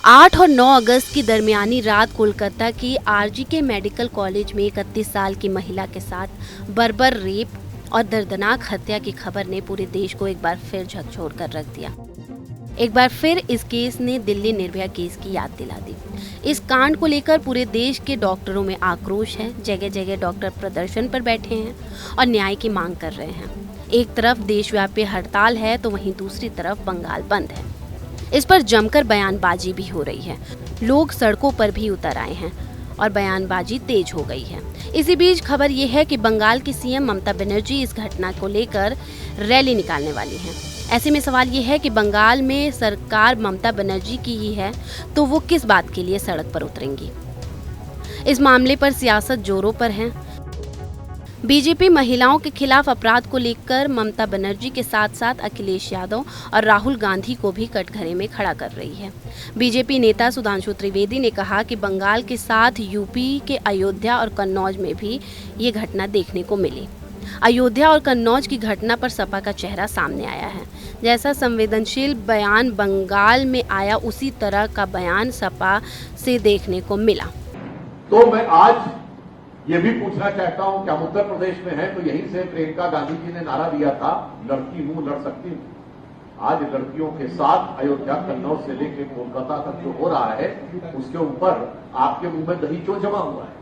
8 और 9 अगस्त की दरमियानी रात कोलकाता की आरजीके मेडिकल कॉलेज में 31 साल की महिला के साथ बर्बर रेप और दर्दनाक हत्या की खबर ने पूरे देश को एक बार फिर झकझोर कर रख दिया। एक बार फिर इस केस ने दिल्ली निर्भया केस की याद दिला दी। इस कांड को लेकर पूरे देश के डॉक्टरों में आक्रोश है। जगह जगह डॉक्टर प्रदर्शन पर बैठे हैं और न्याय की मांग कर रहे हैं। एक तरफ देशव्यापी हड़ताल है तो वहीं दूसरी तरफ बंगाल बंद है। इस पर जमकर बयानबाजी भी हो रही है। लोग सड़कों पर भी उतर आए हैं और बयानबाजी तेज हो गई है। इसी बीच खबर ये है कि बंगाल की सीएम ममता बनर्जी इस घटना को लेकर रैली निकालने वाली हैं। ऐसे में सवाल ये है कि बंगाल में सरकार ममता बनर्जी की ही है तो वो किस बात के लिए सड़क पर उतरेंगी। इस मामले पर सियासत जोरों पर है। बीजेपी महिलाओं के खिलाफ अपराध को लेकर ममता बनर्जी के साथ साथ अखिलेश यादव और राहुल गांधी को भी कटघरे में खड़ा कर रही है। बीजेपी नेता सुधांशु त्रिवेदी ने कहा कि बंगाल के साथ यूपी के अयोध्या और कन्नौज में भी ये घटना देखने को मिली। अयोध्या और कन्नौज की घटना पर सपा का चेहरा सामने आया है। जैसा संवेदनशील बयान बंगाल में आया उसी तरह का बयान सपा से देखने को मिला। तो मैं आज ये भी पूछना चाहता हूं कि हम उत्तर प्रदेश में हैं तो यहीं से प्रियंका गांधी जी ने नारा दिया था, लड़की हूं लड़ सकती हूं। आज लड़कियों के साथ अयोध्या कन्नौज से लेकर कोलकाता तक जो हो रहा है उसके ऊपर आपके मुंह में दही क्यों जमा हुआ है।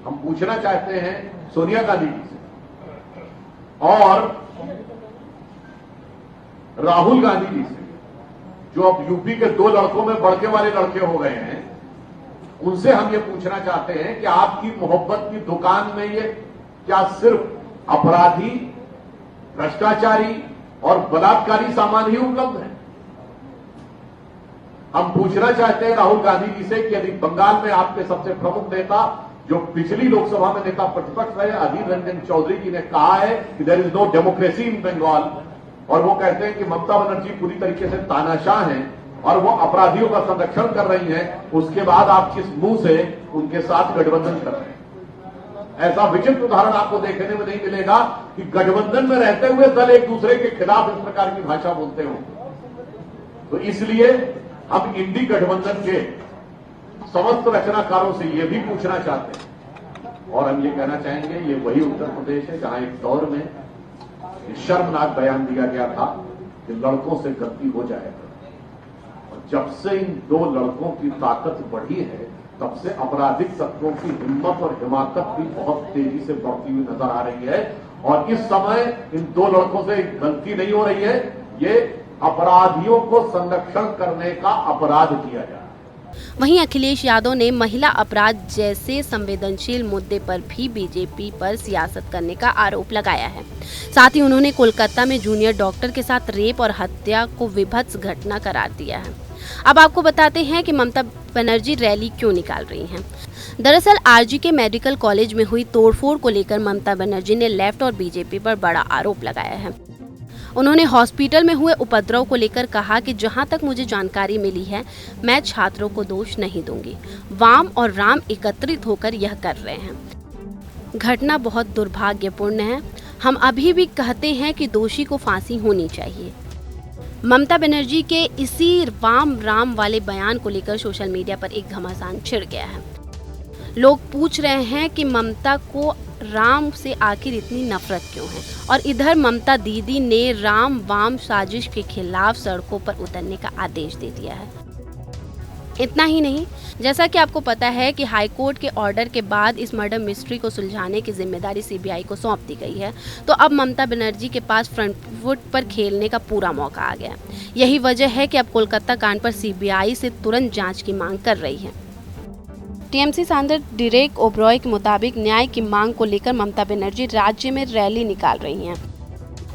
हम पूछना चाहते हैं सोनिया गांधी जी से और राहुल गांधी जी से, जो अब यूपी के 2 लड़कों में बड़के वाले लड़के हो गए हैं, उनसे हम ये पूछना चाहते हैं कि आपकी मोहब्बत की दुकान में ये क्या सिर्फ अपराधी, भ्रष्टाचारी और बलात्कारी सामान ही उपलब्ध है। हम पूछना चाहते हैं राहुल गांधी जी से कि यदि बंगाल में आपके सबसे प्रमुख नेता, जो पिछली लोकसभा में नेता प्रतिपक्ष रहे, अधीर रंजन चौधरी जी ने कहा है कि there is no democracy in Bengal, और वो कहते हैं कि ममता बनर्जी पूरी तरीके से तानाशाह हैं और वो अपराधियों का संरक्षण कर रही हैं, उसके बाद आप किस मुंह से उनके साथ गठबंधन कर रहे हैं। ऐसा विचित्र उदाहरण आपको देखने में नहीं मिलेगा कि गठबंधन में रहते हुए दल एक दूसरे के खिलाफ इस प्रकार की भाषा बोलते हो। तो इसलिए हम इंडी गठबंधन के समस्त रचनाकारों से यह भी पूछना चाहते हैं और हम ये कहना चाहेंगे, ये वही उत्तर प्रदेश है जहां एक दौर में शर्मनाक बयान दिया गया था कि लड़कों से गलती हो जाएगा। जब से इन 2 लड़कों की ताकत बढ़ी है तब से आपराधिक तत्वों की हिम्मत और हिमाकत भी बहुत तेजी से बढ़ती हुई नजर आ रही है। और इस समय इन 2 लड़कों से गलती नहीं हो रही है, ये अपराधियों को संरक्षण करने का अपराध किया जा रहा है। वहीं अखिलेश यादव ने महिला अपराध जैसे संवेदनशील मुद्दे पर भी बीजेपी पर सियासत करने का आरोप लगाया है। साथ ही उन्होंने कोलकाता में जूनियर डॉक्टर के साथ रेप और हत्या को विभत्स घटना करार दिया है। अब आपको बताते हैं कि ममता बनर्जी रैली क्यों निकाल रही हैं। दरअसल आरजीके मेडिकल कॉलेज में हुई तोड़फोड़ को लेकर ममता बनर्जी ने लेफ्ट और बीजेपी पर बड़ा आरोप लगाया है। उन्होंने हॉस्पिटल में हुए उपद्रव को लेकर कहा कि जहां तक मुझे जानकारी मिली है, मैं छात्रों को दोष नहीं दूंगी। वाम और राम एकत्रित होकर यह कर रहे हैं। घटना बहुत दुर्भाग्यपूर्ण है। हम अभी भी कहते हैं कि दोषी को फांसी होनी चाहिए। ममता बनर्जी के इसी वाम राम वाले बयान को लेकर सोशल मीडिया पर एक घमासान छिड़ गया है। लोग पूछ रहे हैं कि ममता को राम से आखिर इतनी नफरत क्यों है, और इधर ममता दीदी ने राम वाम साजिश के खिलाफ सड़कों पर उतरने का आदेश दे दिया है। इतना ही नहीं, जैसा कि आपको पता है कि हाईकोर्ट के ऑर्डर के बाद इस मर्डर मिस्ट्री को सुलझाने की जिम्मेदारी सीबीआई को सौंप दी गई है। तो अब ममता बनर्जी के पास फ्रंट फुट पर खेलने का पूरा मौका आ गया। यही वजह है कि अब कोलकाता कांड पर सीबीआई से तुरंत जांच की मांग कर रही है। टीएमसी सांसद डेरेक ओब्रॉय के मुताबिक न्याय की मांग को लेकर ममता बनर्जी राज्य में रैली निकाल रही हैं।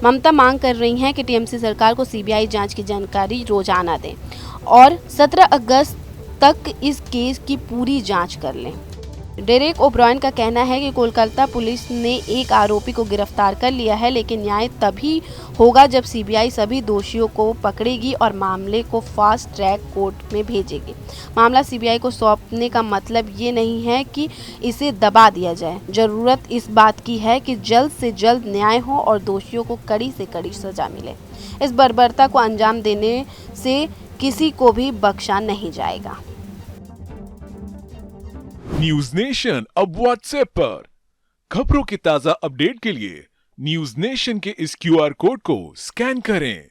ममता मांग कर रही हैं कि टीएमसी सरकार को सीबीआई जांच की जानकारी रोजाना दें और 17 अगस्त तक इस केस की पूरी जांच कर लें। डेरेक ओब्रॉयन का कहना है कि कोलकाता पुलिस ने एक आरोपी को गिरफ्तार कर लिया है, लेकिन न्याय तभी होगा जब सीबीआई सभी दोषियों को पकड़ेगी और मामले को फास्ट ट्रैक कोर्ट में भेजेगी। मामला सीबीआई को सौंपने का मतलब ये नहीं है कि इसे दबा दिया जाए। जरूरत इस बात की है कि जल्द से जल्द न्याय हो और दोषियों को कड़ी से कड़ी सजा मिले। इस बर्बरता को अंजाम देने से किसी को भी बख्शा नहीं जाएगा। न्यूज नेशन अब व्हाट्सएप पर खबरों के ताजा अपडेट के लिए न्यूज नेशन के इस QR कोड को स्कैन करें।